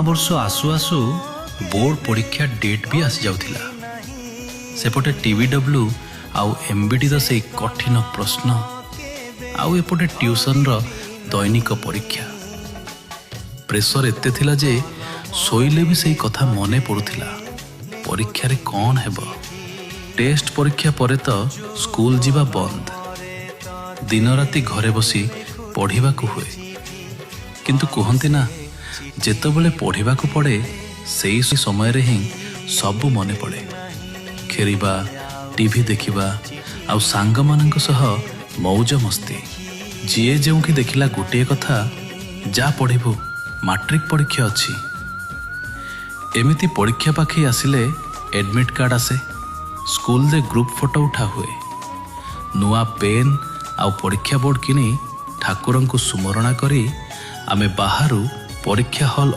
वर्ष आसु आसु बोर्ड परीक्षा डेट भी आसी जाउथिला। सेपटे टीवीडब्ल्यू आउ एमबीडी से कठिन प्रश्न आउ एपटे ट्यूशन रो दैनिक परीक्षा। प्रेसर एते थिला जे सोइले भी सही कथा मने पड़ुथिला। परीक्षा रे कौन हेबो। टेस्ट परीक्षा परे तो स्कूल जीवा बंद। दिन राति घरे बसी पढ़िबा को हुए। किंतु कहंती ना जेतबेले पढ़िबा को पड़े सेई समय रे ही सब मने पड़े। खेरिबा, टीवी देखिबा आउ सांग मानक सह मौज मस्ती। जीए जेउठी देखिला गोटे कथा, जा पढ़िबू मैट्रिक परीक्षा अछि। एमिति परीक्षा पाखे आसिले एडमिट कार्ड आसे। स्कूल दे ग्रुप फोटो उठा हुए। नुआ पेन आउ परीक्षा बोर्ड किनी ठाकुरंकु सुमरणा करी आमे बाहरु परीक्षा हॉल